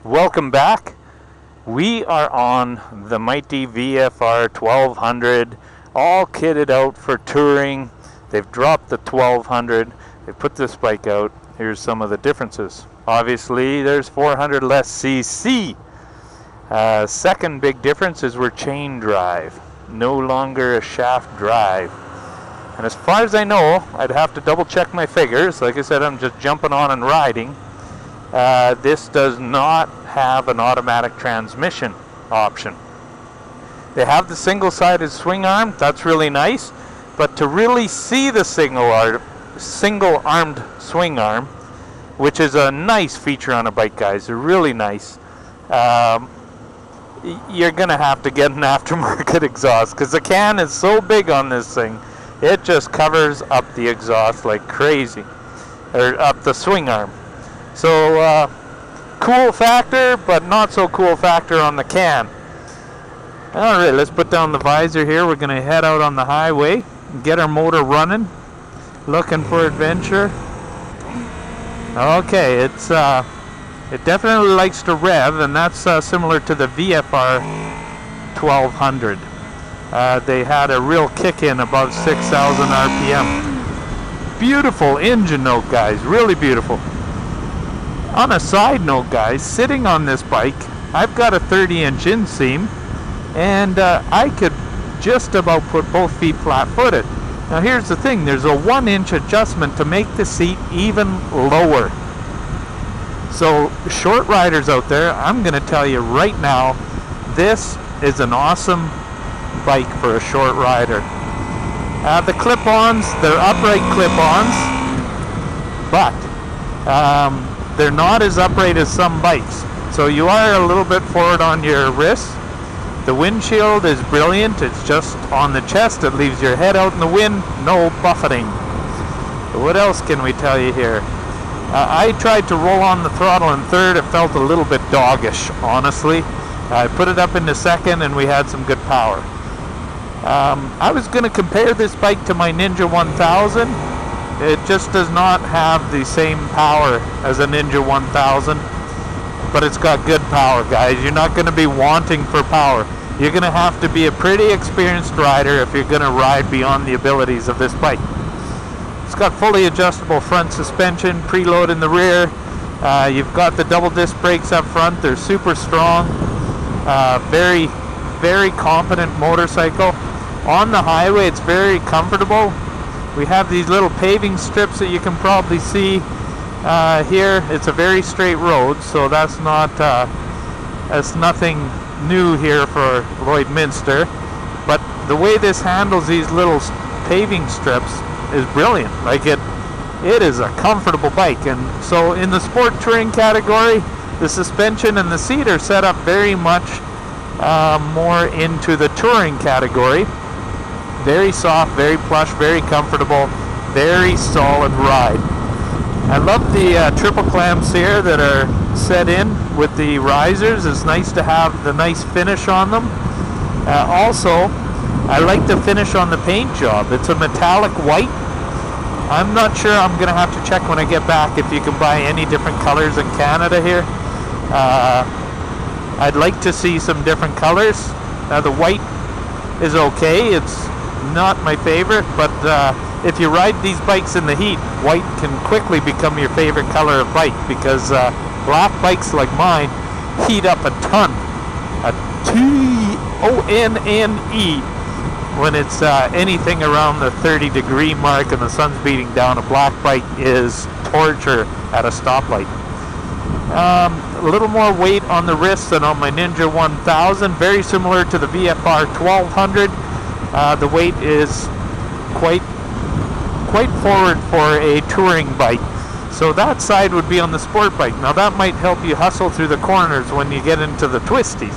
Welcome back. We are on the mighty VFR 1200, all kitted out for touring. They've dropped the 1200. They put this bike out. Here's some of the differences. Obviously, there's 400 less cc. Second big difference is we're chain drive, no longer a shaft drive. And as far as I know, I'd have to double check my figures. Like I said, I'm just jumping on and riding. This does not have an automatic transmission option. They have the single-sided swing arm. That's really nice. But to really see the single-armed swing arm, which is a nice feature on a bike, guys, they're really nice, you're going to have to get an aftermarket exhaust because the can is so big on this thing. It just covers up the exhaust like crazy, or up the swing arm. So, cool factor, but not so cool factor on the can. Alright, let's put down the visor here. We're going to head out on the highway and get our motor running. Looking for adventure. Okay, it definitely likes to rev, and that's similar to the VFR 1200. They had a real kick in above 6,000 RPM. Beautiful engine note, guys, really beautiful. On a side note, guys, sitting on this bike, I've got a 30-inch inseam, and I could just about put both feet flat-footed. Now here's the thing, there's a 1-inch adjustment to make the seat even lower. So short riders out there, I'm going to tell you right now, this is an awesome bike for a short rider. The clip-ons, they're upright clip-ons, but they're not as upright as some bikes. So you are a little bit forward on your wrists. The windshield is brilliant. It's just on the chest. It leaves your head out in the wind. No buffeting. What else can we tell you here? I tried to roll on the throttle in third. It felt a little bit doggish, honestly. I put it up into second and we had some good power. I was going to compare this bike to my Ninja 1000. It just does not have the same power as a Ninja 1000, but it's got good power, guys. You're not going to be wanting for power. You're going to have to be a pretty experienced rider if you're going to ride beyond the abilities of this bike. It's got fully adjustable front suspension, preload in the rear. You've got the double disc brakes up front. They're super strong. Very, very competent motorcycle. On the highway, it's very comfortable. We have these little paving strips that you can probably see here. It's a very straight road, so that's nothing new here for Lloydminster. But the way this handles these little paving strips is brilliant. Like it is a comfortable bike. And so in the sport touring category, the suspension and the seat are set up very much more into the touring category. Very soft, very plush, very comfortable, very solid ride. I love the triple clamps here that are set in with the risers. It's nice to have the nice finish on them. Also, I like the finish on the paint job. It's a metallic white. I'm not sure. I'm going to have to check when I get back if you can buy any different colors in Canada here. I'd like to see some different colors. The white is okay. It's not my favorite, but if you ride these bikes in the heat, white can quickly become your favorite color of bike because black bikes like mine heat up a ton. A T-O-N-N-E when it's anything around the 30-degree mark and the sun's beating down. A black bike is torture at a stoplight. A little more weight on the wrists than on my Ninja 1000. Very similar to the VFR 1200. The weight is quite forward for a touring bike. So that side would be on the sport bike. Now that might help you hustle through the corners when you get into the twisties.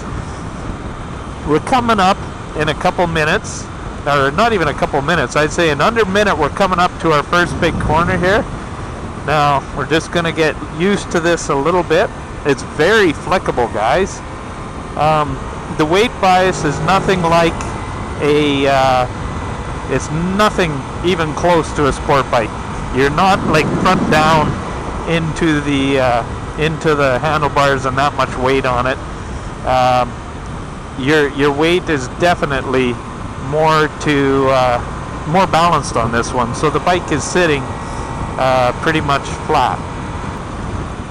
We're coming up in a couple minutes, or not even a couple minutes, I'd say in under a minute we're coming up to our first big corner here. Now we're just going to get used to this a little bit. It's very flickable, guys. The weight bias is nothing like it's nothing even close to a sport bike. You're not like front down into the into the handlebars and that much weight on it. Your weight is definitely more balanced on this one, so the bike is sitting pretty much flat.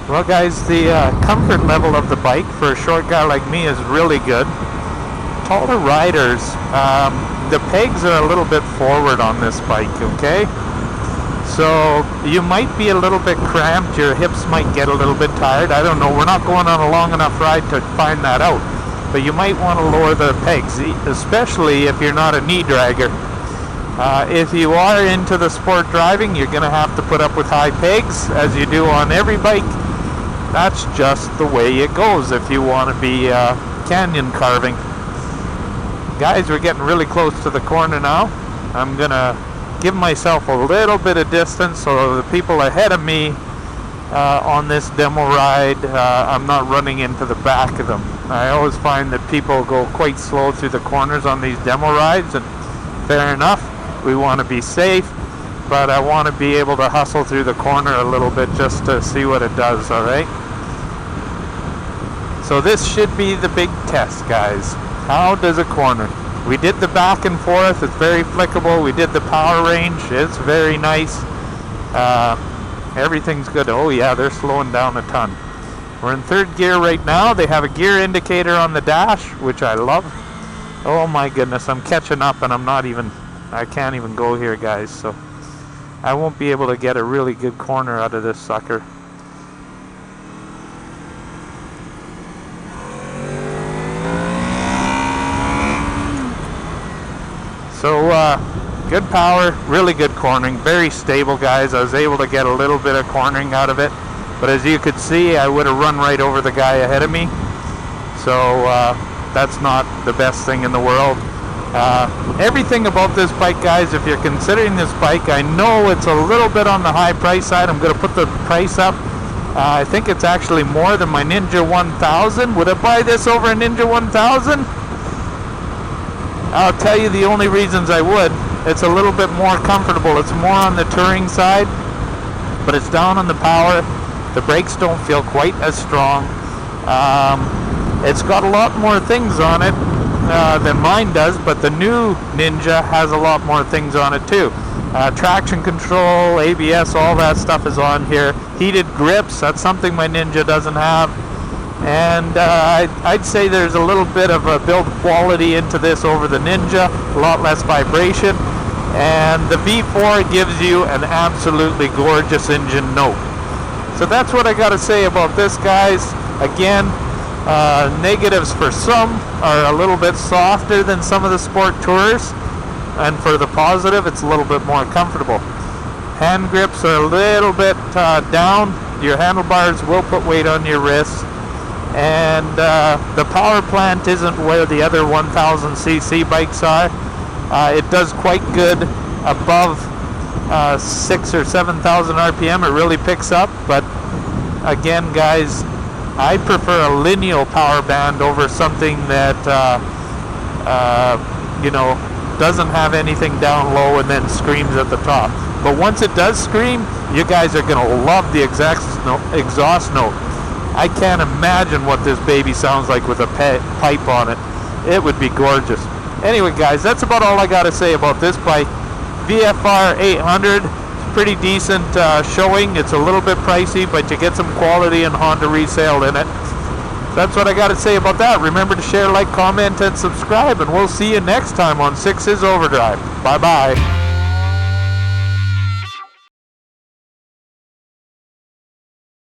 Well guys, the comfort level of the bike for a short guy like me is really good. Taller riders, the pegs are a little bit forward on this bike, okay? So you might be a little bit cramped, your hips might get a little bit tired, I don't know, we're not going on a long enough ride to find that out. But you might want to lower the pegs, especially if you're not a knee dragger. If you are into the sport driving, you're going to have to put up with high pegs, as you do on every bike. That's just the way it goes if you want to be canyon carving. Guys, we're getting really close to the corner now. I'm going to give myself a little bit of distance so the people ahead of me on this demo ride, I'm not running into the back of them. I always find that people go quite slow through the corners on these demo rides, and fair enough, we want to be safe, but I want to be able to hustle through the corner a little bit just to see what it does, alright? So this should be the big test, guys. How does a corner? We did the back and forth, it's very flickable. We did the power range, it's very nice. Everything's good. Oh yeah, they're slowing down a ton. We're in third gear right now. They have a gear indicator on the dash, which I love. Oh my goodness, I'm catching up and I can't even go here, guys, so I won't be able to get a really good corner out of this sucker. So good power, really good cornering, very stable, guys. I was able to get a little bit of cornering out of it, but as you could see, I would have run right over the guy ahead of me. So that's not the best thing in the world. Everything about this bike, guys, if you're considering this bike, I know it's a little bit on the high price side. I'm going to put the price up. I think it's actually more than my Ninja 1000. Would I buy this over a Ninja 1000? I'll tell you the only reasons I would. It's a little bit more comfortable. It's more on the touring side, but it's down on the power. The brakes don't feel quite as strong. It's got a lot more things on it than mine does, but the new Ninja has a lot more things on it too. Traction control, ABS, all that stuff is on here. Heated grips, that's something my Ninja doesn't have. And I'd say there's a little bit of a build quality into this over the Ninja, a lot less vibration, and the V4 gives you an absolutely gorgeous engine note. So that's what I got to say about this, guys. Again, negatives for some are a little bit softer than some of the sport tours, and for the positive, it's a little bit more comfortable. Hand grips are a little bit down. Your handlebars will put weight on your wrists. And the power plant isn't where the other 1000cc bikes are. It does quite good above 6,000 or 7,000 RPM. It really picks up, but again, guys, I prefer a lineal power band over something that you know, doesn't have anything down low and then screams at the top. But once it does scream, you guys are gonna love the exhaust note. I can't imagine what this baby sounds like with a pipe on it. It would be gorgeous. Anyway, guys, that's about all I got to say about this bike. VFR 800, pretty decent showing. It's a little bit pricey, but you get some quality and Honda resale in it. That's what I got to say about that. Remember to share, like, comment, and subscribe, and we'll see you next time on 6's Overdrive. Bye-bye.